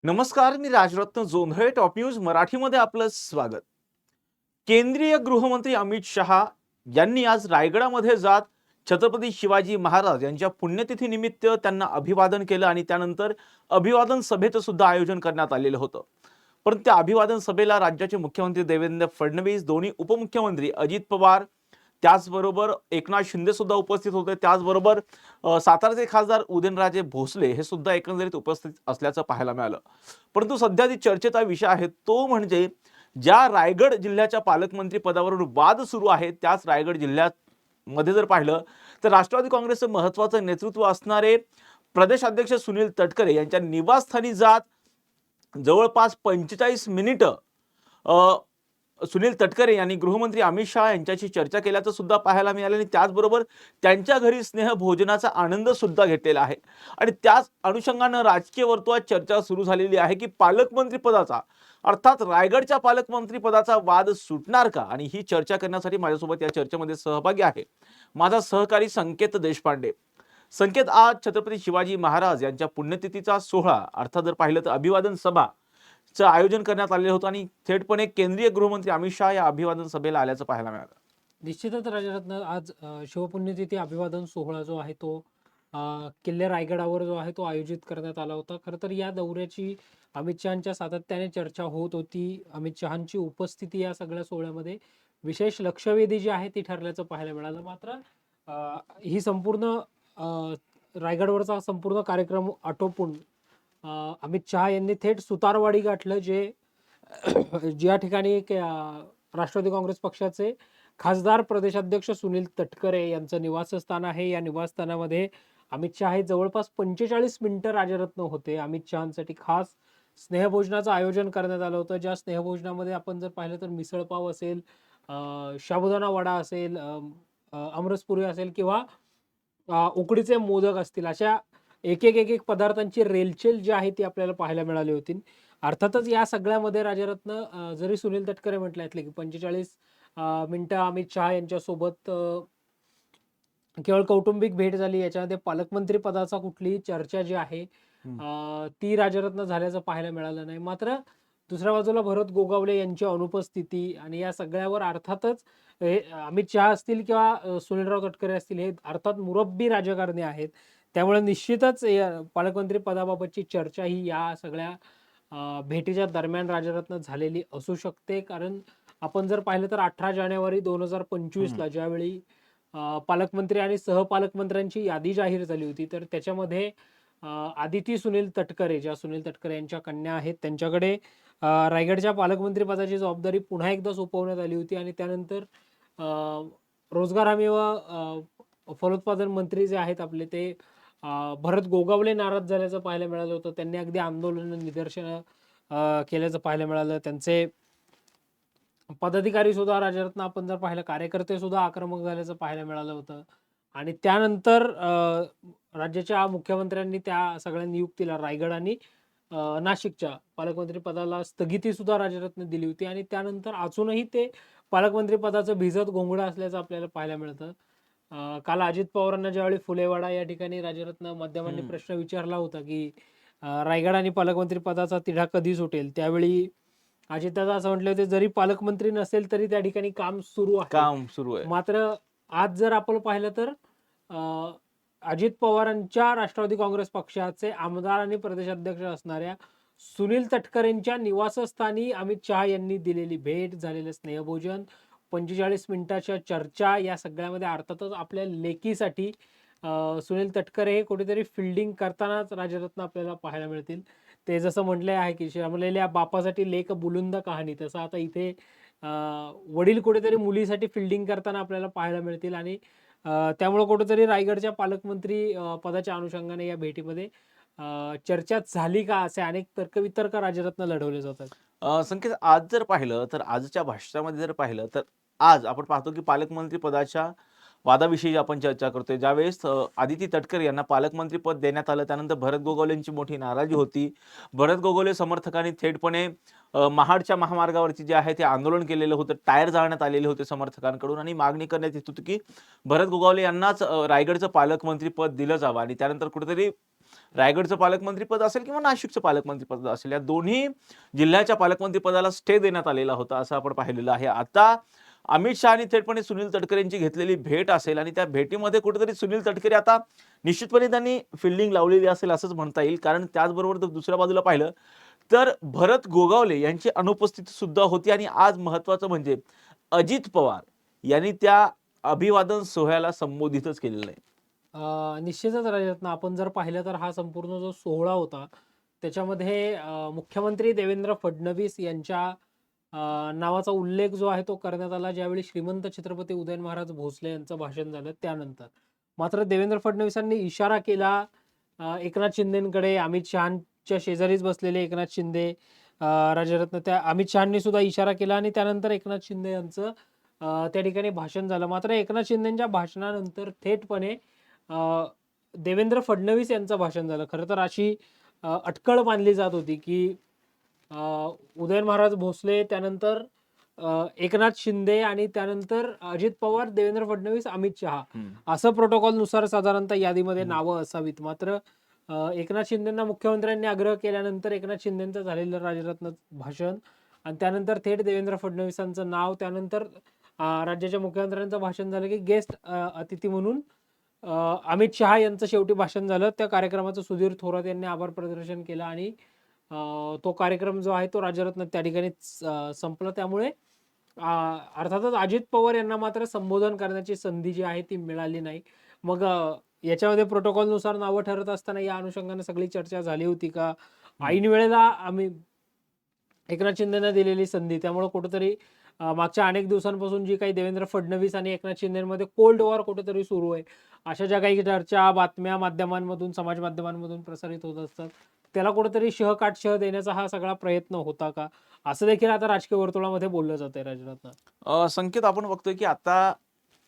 नमस्कार, मी Rajratna Jondhale. Top news मराठीमध्ये आपलं स्वागत. केंद्रीय गृहमंत्री अमित शहा यांनी आज रायगडामध्ये जात छत्रपती शिवाजी महाराज यांच्या पुण्यतिथी निमित्त त्यांना अभिवादन केलं आणि त्यानंतर अभिवादन सभेचं सुद्धा आयोजन करण्यात आलेलं होतं. परंतु त्या अभिवादन सभेला राज्याचे मुख्यमंत्री देवेंद्र फडणवीस, दोन्ही उपमुख्यमंत्री अजित पवार, त्याचबरोबर एकनाथ शिंदे सुद्धा उपस्थित होते. त्याचबरोबर सातारचे खासदार उदयनराजे भोसले हे सुद्धा एकंदरीत उपस्थित असल्याचं पाहायला मिळालं. परंतु सध्या जी चर्चेचा विषय आहे तो म्हणजे ज्या रायगड जिल्ह्याच्या पालकमंत्री पदावरून वाद सुरू आहे, त्याच रायगड जिल्ह्यात मध्ये जर पाहिलं तर राष्ट्रवादी काँग्रेसचं महत्त्वाचं नेतृत्व असणारे प्रदेशाध्यक्ष सुनील तटकरे यांच्या निवासस्थानी जात जवळपास 45 मिनिटं सुनील तटकरे यांनी गृहमंत्री अमित शहा यांच्याशी चर्चा केल्याचं सुद्धा पाहायला मिळालं आणि त्याचबरोबर त्यांच्या घरी स्नेहभोजनाचा आनंद सुद्धा घेतलेला आहे. आणि त्याच अनुषंगानं राजकीय वर्तुळात चर्चा सुरू झालेली आहे की पालकमंत्री पदाचा अर्थात रायगडच्या पालकमंत्री पदाचा वाद सुटणार का. आणि ही चर्चा करण्यासाठी माझ्यासोबत या चर्चेमध्ये सहभागी आहे माझा सहकारी संकेत देशपांडे. संकेत, आज छत्रपती शिवाजी महाराज यांच्या पुण्यतिथीचा सोहळा अर्थात जर पाहिलं तर अभिवादन सभा आयोजन करण्यात आलेलं होतं आणि थेटपणे केंद्रीय गृहमंत्री अमित शहा या अभिवादन सभेला आल्याचं पाहायला मिळालं. निश्चितच राजरत्न आज शिवपुण्यतिथी अभिवादन सोहळा जो आहे तो किल्ले रायगडावर जो आहे तो आयोजित करण्यात आला होता. खरं तर या दौऱ्याची अमित शहांच्या सातत्याने चर्चा होत होती. अमित शहांची उपस्थिती या सगळ्या सोहळ्यामध्ये विशेष लक्षवेधी जी आहे ती ठरल्याचं पाहायला मिळालं. मात्र ही संपूर्ण रायगडवरचा संपूर्ण कार्यक्रम आटोपून अमित शहा यांनी थेट सुतारवाडी गाठलं, जे ज्या ठिकाणी राष्ट्रवादी काँग्रेस पक्षाचे खासदार प्रदेशाध्यक्ष सुनील तटकरे यांचं निवासस्थान आहे. या निवासस्थानामध्ये अमित शहा हे जवळपास 45 मिनिटं राजरत्न होते. अमित शहांसाठी खास स्नेहभोजनाचं आयोजन करण्यात आलं होतं. ज्या स्नेहभोजनामध्ये आपण जर पाहिलं तर मिसळपाव असेल, साबुदाणा वडा असेल, आमरसपुरी असेल किंवा उकडीचे मोदक असतील, अशा एक एक एक एक पदार्थांची रेलचेल जी आहे ती आपल्याला पाहायला मिळाली होती. अर्थातच या सगळ्यामध्ये राजरत्न जरी सुनील तटकरे म्हटले की 45 मिनिटं अमित शहा यांच्यासोबत केवळ कौटुंबिक भेट झाली, याच्यामध्ये पालकमंत्री पदाचा कुठलीही चर्चा जी आहे ती राजरत्न झाल्याचं पाहायला मिळालं नाही. मात्र दुसऱ्या बाजूला भरत गोगावले यांची अनुपस्थिती आणि या सगळ्यावर अर्थातच हे अमित शहा असतील किंवा सुनीलराव तटकरे असतील, हे अर्थात मुरब्बी राजकारणी आहेत. त्यामुळे निश्चितच पालकमंत्री पदाबाबतची चर्चा ही या सगळ्या भेटीच्या दरम्यान राजरत्न झालेली असू शकते. कारण आपण जर पाहिलं तर 18 जानेवारी 2025ला ज्यावेळी पालकमंत्री आणि सहपालकमंत्र्यांची यादी जाहीर झाली होती, तर त्याच्यामध्ये आदिती सुनील तटकरे, ज्या सुनील तटकरे यांच्या कन्या आहेत, त्यांच्याकडे रायगडच्या पालकमंत्री पदाची जबाबदारी पुन्हा एकदा सोपवण्यात आली होती. आणि त्यानंतर रोजगार हमी व फलोत्पादन मंत्री जे आहेत आपले ते भरत गोगावले नाराज झाल्याचं पाहायला मिळालं होतं. त्यांनी अगदी आंदोलन निदर्शनं केल्याचं पाहायला मिळालं. त्यांचे पदाधिकारी सुद्धा राजरत्न आपण जर पाहिलं, कार्यकर्ते सुद्धा आक्रमक झाल्याचं पाहायला मिळालं होतं. आणि त्यानंतर राज्याच्या मुख्यमंत्र्यांनी त्या सगळ्या नियुक्तीला रायगड आणि नाशिकच्या पालकमंत्री पदाला स्थगिती सुद्धा राजरत्न दिली होती. आणि त्यानंतर अजूनही ते पालकमंत्री पदाचं भिजत घोंगडं असल्याचं आपल्याला पाहायला मिळतं. काल अजित पवारांना ज्यावेळी फुलेवाडा या ठिकाणी राजरत्न माध्यमांनी प्रश्न विचारला होता की रायगड आणि पालकमंत्री पदाचा तिढा कधी सुटेल, त्यावेळी अजितदादा असं म्हटले होते, जरी पालकमंत्री नसेल तरी त्या ठिकाणी काम सुरू आहे. मात्र आज जर आपण पाहिलं तर अजित पवारांच्या राष्ट्रवादी काँग्रेस पक्षाचे आमदार आणि प्रदेशाध्यक्ष असणाऱ्या सुनील तटकरेंच्या निवासस्थानी अमित शहा यांनी दिलेली भेट, झालेलं स्नेहभोजन, 45 मिनिटाच्या चर्चा, या सगळ्यामध्ये अर्थातच आपल्या लेकीसाठी सुनील तटकरे हे कुठेतरी फिल्डिंग करतानाच राजरत्न आपल्याला पाहायला मिळतील. ते जसं म्हटले आहे की श्रमलेल्या बापासाठी लेक बुलुंद कहाणी, तसं आता इथे वडील कुठेतरी मुलीसाठी फिल्डिंग करताना आपल्याला पाहायला मिळतील. आणि त्यामुळे कुठेतरी रायगडच्या पालकमंत्री पदाच्या अनुषंगाने या भेटीमध्ये चर्चा झाली का, असे अनेक तर्कवितर्क राजरत्न लढवले जातात. संकेत, आज जर पाहिलं तर आजच्या भाषणामध्ये जर पाहिलं तर आज आपण पाहतो की पालकमंत्री पदाच्या वादाविषयी आपण चर्चा करतोय. ज्यावेळेस आदिती तटकरे यांना पालकमंत्री पद देण्यात आलं, त्यानंतर भरत गोगावलेंची मोठी नाराजी होती. भरत गोगावले समर्थकांनी थेटपणे महाडच्या महामार्गावरती जे आहे ते आंदोलन केलेलं होतं. टायर जाळण्यात आलेले होते समर्थकांकडून आणि मागणी करण्यात येत होती की भरत गोगावले यांनाच रायगडचं पालकमंत्री पद दिलं जावं. आणि त्यानंतर कुठेतरी रायगडचं पालकमंत्रीपद असेल किंवा नाशिकचं पालकमंत्रीपद असेल, या दोन्ही जिल्ह्याच्या पालकमंत्रीपदाला स्टे देण्यात आलेला होता असं आपण पाहिलेलं आहे. आता अमित शहानी थेटपणे सुनील तटकरे यांची घेतलेली भेट असेल आणि त्या भेटीमध्ये कुठेतरी सुनील तटकरे आता निश्चितपणे त्यांनी फिल्डिंग लावलेली असेल असंच म्हणता येईल. कारण त्याचबरोबर जर दुसऱ्या बाजूला पाहिलं तर भरत गोगावले यांची अनुपस्थिती सुद्धा होती आणि आज महत्वाचं म्हणजे अजित पवार यांनी त्या अभिवादन सोहळ्याला संबोधितच केलेलं नाही. निश्चितच राजरत्न, आपण जर पाहिलं तर हा संपूर्ण जो सोहळा होता त्याच्यामध्ये मुख्यमंत्री देवेंद्र फडणवीस यांच्या नावाचा उल्लेख जो आहे तो करण्यात आला ज्यावेळी श्रीमंत छत्रपती उदयन महाराज भोसले यांचं भाषण झालं त्यानंतर. मात्र देवेंद्र फडणवीसांनी इशारा केला एकनाथ शिंदेकडे, अमित शहाच्या शेजारीच बसलेले एकनाथ शिंदे राजरत्न, त्या अमित शहानी सुद्धा इशारा केला आणि त्यानंतर एकनाथ शिंदे यांचं त्या ठिकाणी भाषण झालं. मात्र एकनाथ शिंदेच्या भाषणानंतर थेटपणे देवेंद्र फडणवीस यांचं भाषण झालं. खरं तर अशी अटकळ मानली जात होती की उदयन महाराज भोसले, त्यानंतर एकनाथ शिंदे आणि त्यानंतर अजित पवार, देवेंद्र फडणवीस, अमित शहा असं प्रोटोकॉल नुसार साधारणतः यादीमध्ये नावं असावीत. मात्र एकनाथ शिंदेंना मुख्यमंत्र्यांनी आग्रह केल्यानंतर एकनाथ शिंदेचं झालेलं राजरत्न भाषण आणि त्यानंतर थेट देवेंद्र फडणवीसांचं नाव, त्यानंतर राज्याच्या मुख्यमंत्र्यांचं भाषण झालं की गेस्ट अतिथी म्हणून अमित शहा यांचं शेवटी भाषण झालं. त्या कार्यक्रमाचं सुधीर थोरात यांनी आभार प्रदर्शन केलं आणि तो कार्यक्रम जो आहे तो राजरत्न त्या ठिकाणी संपला. त्यामुळे अर्थातच अजित पवार यांना मात्र संबोधन करण्याची संधी जी आहे ती मिळाली नाही. मग याच्यामध्ये प्रोटोकॉलनुसार नावं ठरत असताना या अनुषंगाने सगळी चर्चा झाली होती का ऐन वेळेला आम्ही एकनाथ शिंदेना दिलेली संधी, त्यामुळे कुठेतरी मागच्या अनेक दिवसांपासून जी काही देवेंद्र फडणवीस आणि एकनाथ शिंदेमध्ये कोल्ड वॉर कुठेतरी सुरू आहे, अशा ज्या काही चर्चा बातम्या माध्यमांमधून, समाज माध्यमांमधून प्रसारित होत असतात, त्याला कुठेतरी शह देण्याचा हा सगळा प्रयत्न होता का, असं देखील आता राजकीय वर्तुळामध्ये बोललं जात आहे राजरत्न. संकेत आपण बघतोय की आता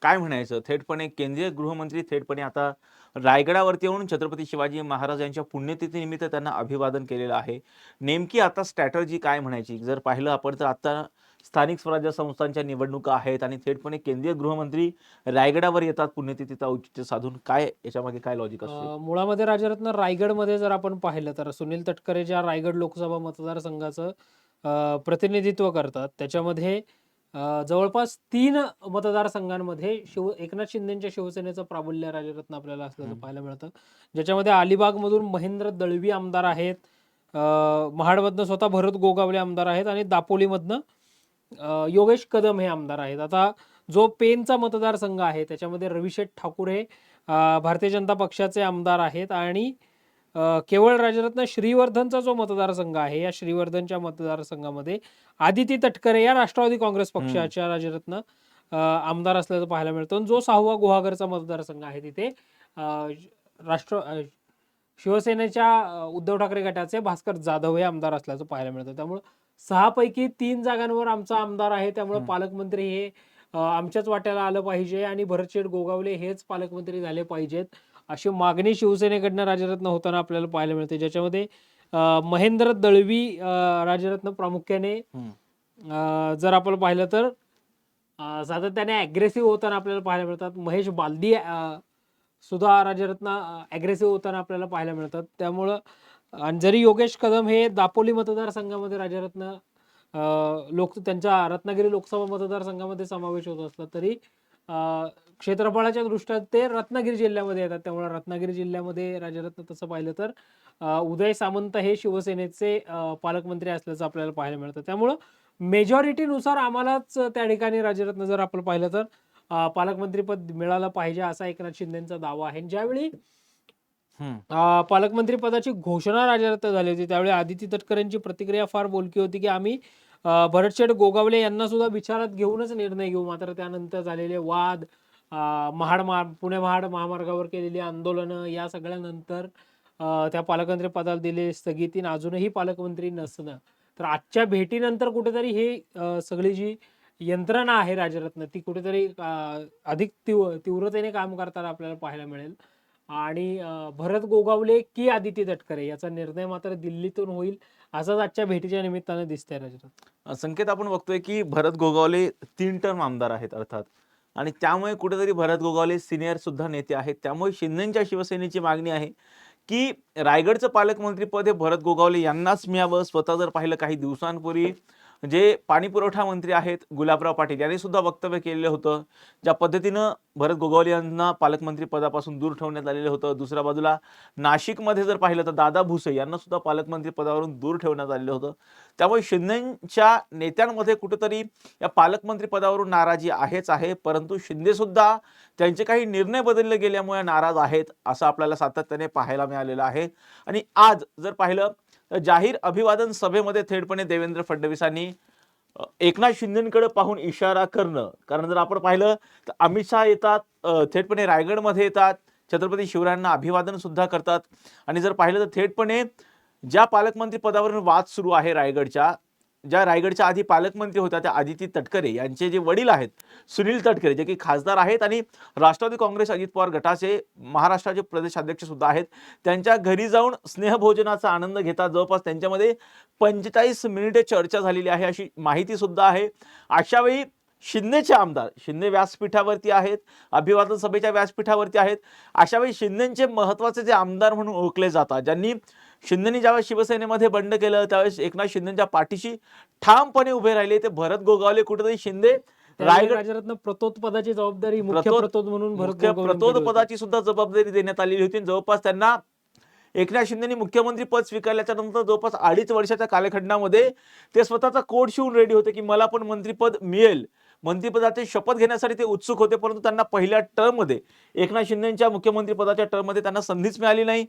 काय म्हणायचं, थेटपणे केंद्रीय गृहमंत्री थेटपणे आता रायगडावरती येऊन छत्रपती शिवाजी महाराज यांच्या पुण्यतिथीनिमित्त त्यांना अभिवादन केलेलं आहे. नेमकी आता स्ट्रॅटर्जी काय म्हणायची जर पाहिलं आपण तर आता स्थानिक स्वराज्य संस्थांच्या निवडणुका आहेत आणि थेटपणे केंद्रीय गृहमंत्री रायगडावर येतात पुण्यतिथीचं औचित्य साधून. काय याच्यामागे काय लॉजिक असते? मुळामध्ये राजरत्न, रायगडमध्ये जर आपण पाहिलं तर सुनील तटकरे ज्या रायगड लोकसभा मतदारसंघाचं प्रतिनिधित्व करतात त्याच्यामध्ये जवळपास 3 मतदारसंघांमध्ये एकनाथ शिंदेच्या शिवसेनेचं प्राबल्य राजरत्न आपल्याला असल्याचं पाहायला मिळतं. ज्याच्यामध्ये अलिबागमधून महेंद्र दळवी आमदार आहेत, महाडमधनं स्वतः भरत गोगावले आमदार आहेत आणि दापोलीमधनं योगेश कदम हे आमदार आहेत. आता जो पेनचा मतदारसंघ आहे त्याच्यामध्ये रविशेठ ठाकूर हे भारतीय जनता पक्षाचे आमदार आहेत आणि केवळ राजरत्न श्रीवर्धनचा जो मतदारसंघ आहे या श्रीवर्धनच्या मतदारसंघामध्ये आदिती तटकरे या राष्ट्रवादी काँग्रेस पक्षाच्या राजरत्न आमदार असल्याचं पाहायला मिळतं. जो 6वा गुहागरचा मतदारसंघ आहे तिथे शिवसेनेच्या उद्धव ठाकरे गटाचे भास्कर जाधव हे आमदार असल्याचं पाहायला मिळतं. त्यामुळे 6 पैकी 3 जागांवर आमचा आमदार आहे, त्यामुळे पालकमंत्री हे आमच्याच वाट्याला आलं पाहिजे आणि भरतशेठ गोगावले हेच पालकमंत्री झाले पाहिजेत अशी मागणी शिवसेनेकडनं राजरत्न होताना आपल्याला पाहायला मिळते. ज्याच्यामध्ये महेंद्र दळवी राजरत्न प्रामुख्याने जर आपण पाहिलं तर सातत्याने अग्रेसिव्ह होताना आपल्याला पाहायला मिळतात. महेश बालदी सुद्धा राजरत्न अग्रेसिव्ह होताना आपल्याला पाहायला मिळतात. त्यामुळं आणि जरी योगेश कदम हे दापोली मतदारसंघामध्ये राजरत्न त्यांच्या रत्नागिरी लोकसभा मतदारसंघामध्ये समावेश होत असला तरी क्षेत्रफळाच्या दृष्ट्या ते रत्नागिरी जिल्ह्यामध्ये येतात. त्यामुळे रत्नागिरी जिल्ह्यामध्ये राजरत्न तसं पाहिलं तर उदय सामंत हे शिवसेनेचे पालकमंत्री असल्याचं आपल्याला पाहायला मिळतं. त्यामुळं मेजॉरिटीनुसार आम्हालाच त्या ठिकाणी राजरत्न जर आपण पाहिलं तर पालकमंत्रीपद मिळालं पाहिजे असा एकनाथ शिंदेचा दावा आहे. ज्यावेळी पालकमंत्री पदाची घोषणा राजरत्न झाली होती त्यावेळी आदिती तटकरेंची प्रतिक्रिया फार बोलकी होती की आम्ही भरतशेठ गोगावले यांना सुद्धा विचारात घेऊनच निर्णय घेऊ. मात्र त्यानंतर झालेले वाद, पुणे महाड महामार्गावर केलेली आंदोलनं या सगळ्यानंतर त्या पालकमंत्री पदाला दिले स्थगिती, अजूनही पालकमंत्री नसणं. तर आजच्या भेटीनंतर कुठेतरी हे सगळी जी यंत्रणा आहे राजरत्न ती कुठेतरी अधिक तीव्रतेने काम करताना आपल्याला पाहायला मिळेल. आणि भरत गोगावले की आदिती तटकरे याचा निर्णय मात्र दिल्लीतून होईल असंच आजच्या भेटीच्या निमित्तानं दिसतंय राजरत्न. संकेत आपण बघतोय की भरत गोगावले 3 टर्म आमदार आहेत अर्थात, आणि त्यामुळे कुठेतरी भरत गोगावले सिनियर सुद्धा नेते आहेत. त्यामुळे शिंदेच्या शिवसेनेची मागणी आहे की रायगडचं पालकमंत्रीपद हे भरत गोगावले यांनाच मिळावं. स्वतः जर पाहिलं काही दिवसांपूर्वी जे पाणी पुरवठा मंत्री आहेत गुलाबराव पाटील यांनी सुद्धा वक्तव्य केलेलं होतं. ज्या पद्धतीनं भरत गोगावले यांना पालकमंत्री पदापासून दूर ठेवण्यात आलेलं होतं. दुसऱ्या बाजूला नाशिकमध्ये जर पाहिलं तर दादा भुसे यांना सुद्धा पालकमंत्री पदावरून दूर ठेवण्यात आलेलं होतं. त्यामुळे शिंदेच्या नेत्यांमध्ये कुठेतरी या पालकमंत्री पदावरून नाराजी आहेच आहे, परंतु शिंदे सुद्धा त्यांचे काही निर्णय बदलले गेल्यामुळे नाराज आहेत असं आपल्याला सातत्याने पाहायला मिळालेलं आहे. आणि आज जर पाहिलं तर जाहीर अभिवादन सभेमध्ये थेटपणे देवेंद्र फडणवीसांनी एकनाथ शिंदेकडे पाहून इशारा करणं, कारण जर आपण पाहिलं तर अमित शहा येतात, थेटपणे रायगडमध्ये येतात, छत्रपती शिवरायांना अभिवादन सुद्धा करतात. आणि जर पाहिलं तर थेटपणे ज्या पालकमंत्री पदावरून वाद सुरू आहे ज्या रायगडच्या आधी पालकमंत्री होत्या त्या आदिती तटकरे यांचे जे वडील आहेत सुनील तटकरे, जे की खासदार आहेत आणि राष्ट्रवादी काँग्रेस अजित पवार गटाचे महाराष्ट्राचे प्रदेशाध्यक्ष सुद्धा आहेत, त्यांच्या घरी जाऊन स्नेहभोजनाचा आनंद घेतात. जवळपास त्यांच्यामध्ये 45 मिनिटे चर्चा झालेली आहे अशी माहिती सुद्धा आहे. अशा वेळी शिंदेचे आमदार, शिंदे व्यासपीठावरती आहेत, अभिवादन सभेच्या व्यासपीठावरती आहेत. अशा वेळी शिंदेचे महत्त्वाचे जे आमदार म्हणून ओळखले जातात, ज्यांनी शिंदेनी ज्यावेळेस शिवसेनेमध्ये बंड केलं त्यावेळेस एकनाथ शिंदेच्या पाठीशी ठामपणे उभे राहिले, ते भरत गोगावले. कुठेतरी शिंदे त्यावेळी राजरत्न प्रतोद पदाची जबाबदारी मुख्य प्रतोद म्हणून भरत गोगावलेंकडे प्रतोद होती. पदाची सुद्धा जबाबदारी देण्यात आलेली होती. जवळपास त्यांना एकनाथ शिंदेनी मुख्यमंत्री पद स्वीकारल्याच्या नंतर जवळपास 2.5 वर्षाच्या कालखंडामध्ये ते स्वतःचा कोट शिवून रेडी होते की मला पण मंत्रीपद मिळेल. मंत्रिपदाची शपथ घेण्यासाठी ते उत्सुक होते, परंतु त्यांना पहिल्या टर्ममध्ये एकनाथ शिंदेच्या मुख्यमंत्री पदाच्या टर्ममध्ये त्यांना संधीच मिळाली नाही.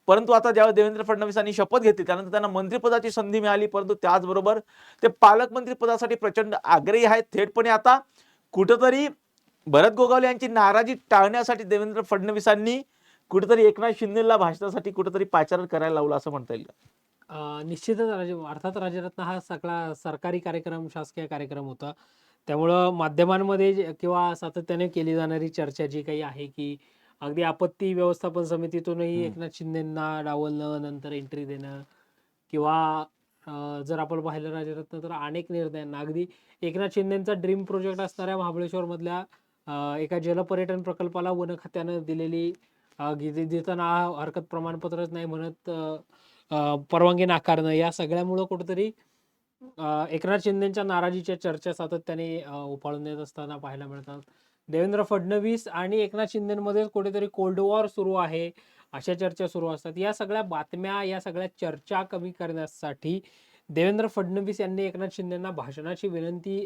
परंतु आता ज्यावेळेस देवेंद्र फडणवीसांनी शपथ घेतली त्यानंतर त्यांना मंत्रिपदाची संधी मिळाली, परंतु त्याचबरोबर ते पालकमंत्री पदासाठी प्रचंड आग्रही आहेत. थेटपणे आता कुठेतरी भरत गोगावले यांची नाराजी टाळण्यासाठी देवेंद्र फडणवीसांनी कुठेतरी एकनाथ शिंदेला भाषणासाठी कुठेतरी पाचारण करायला लावलं असं म्हणता येईल का? निश्चितच अर्थात राजरत्न हा सगळा सरकारी कार्यक्रम, शासकीय कार्यक्रम होता. त्यामुळं माध्यमांमध्ये किंवा सातत्याने केली जाणारी चर्चा जी काही आहे की अगदी आपत्ती व्यवस्थापन समितीतूनही एकनाथ शिंदेंना डावलणं, नंतर एंट्री देणं, किंवा जर आपण पाहिलं राजरत्न तर अनेक निर्णयांना अगदी एकनाथ शिंदेचा ड्रीम प्रोजेक्ट असणाऱ्या महाबळेश्वर मधल्या एका जलपर्यटन प्रकल्पाला वन खात्यानं दिलेली देताना हरकत प्रमाणपत्रच नाही म्हणत परवानगी नाकारणं, या सगळ्यामुळं कुठेतरी एकनाथ शिंदेच्या नाराजीच्या चर्चा सातत्याने उफाळून येत असताना पाहायला मिळतात. देवेंद्र फडणवीस आणि एकनाथ शिंदेमध्ये कुठेतरी कोल्ड वॉर सुरू आहे अशा चर्चा सुरू असतात. या सगळ्या बातम्या, या सगळ्या चर्चा कमी करण्यासाठी देवेंद्र फडणवीस यांनी एकनाथ शिंदेंना भाषणाची विनंती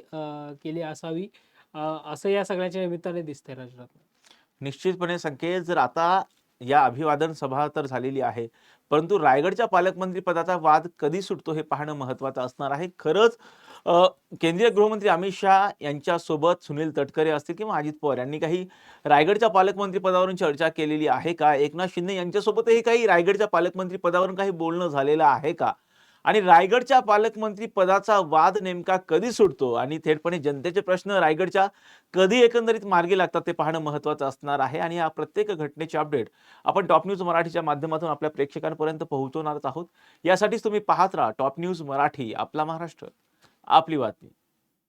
केली असावी असं या सगळ्याच्या निमित्ताने दिसतंय राजरत्न. निश्चितपणे संकेत, जर आता या अभिवादन सभा तर झालेली आहे, परंतु रायगडच्या पालकमंत्री पदाचा वाद कधी सुटतो हे पाहणं महत्त्वाचं असणार आहे. खरंच केंद्रीय गृहमंत्री अमित शहा यांच्यासोबत सुनील तटकरे असतील किंवा अजित पवार यांनी काही रायगडच्या पालकमंत्री पदावरून चर्चा केलेली आहे का? एकनाथ शिंदे यांच्यासोबतही काही रायगडच्या पालकमंत्री पदावरून काही बोलणं झालेलं आहे का? आणि रायगडच्या पालकमंत्री पदाचा वाद नेमका कधी सुटतो आणि थेटपणे जनतेचे प्रश्न रायगडच्या कधी एकंदरीत मार्गी लागतात ते पाहणं महत्त्वाचं असणार आहे. आणि या प्रत्येक घटनेचे अपडेट आपण टॉप न्यूज मराठीच्या माध्यमातून आपल्या प्रेक्षकांपर्यंत पोहोचवणारच आहोत. यासाठीच तुम्ही पाहत राहा टॉप न्यूज मराठी, आपला महाराष्ट्र, आपली बातमी.